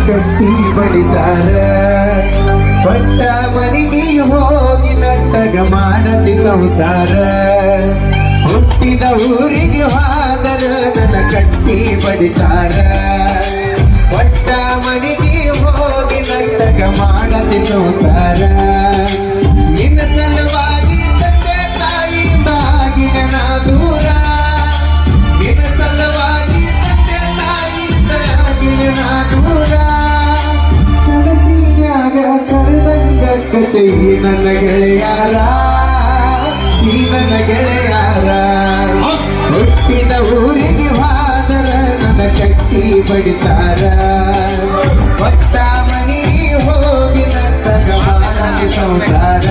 ಕಟ್ಟಿ ಬಡಿತಾರ ಪಟ್ಟ ಮನಿಗೆ ಹೋಗಿ ನಟ್ಟಗ ಮಾಡತಿ ಸಂಸಾರ ಹುಟ್ಟಿದ ಊರಿಗೆ ಹಾದರ ನನ್ನ ಕಟ್ಟಿ ಬಡಿತಾರ ಪಟ್ಟ ಮನಿಗೆ ಹೋಗಿ ನಟ್ಟಗ ಮಾಡತಿ ಸಂಸಾರ ನಿನ್ನ ಸಲುವಾಗಿ ತಂದೆ ತಾಯಿಯಿಂದಾಗಿನ ನಾ ದೂರ ನಿನ್ನ ಸಲುವಾಗಿ ತಂದೆ ತಾಯಿಯಿಂದಾಗಿನ ನಾ ದೂರ ಕನಸಿನ್ಯಾಗ ಕರೆದಂಗ ಕತೆ ಈ ನನ್ನ ಗೆಳೆಯಾರ ಈ ನನ್ನ ಗೆಳೆಯಾರ ಹುಟ್ಟಿದ ಊರಿಗೆ ಹಾದರ ನನ್ನ ಕಟ್ಟಿ ಬಡಿತಾರ ಒಟ್ಟ ಮನೆಗೆ ಹೋಗಿ ನಟ್ಟಗ ಮಾಡಲಿ ಸಂಸಾರ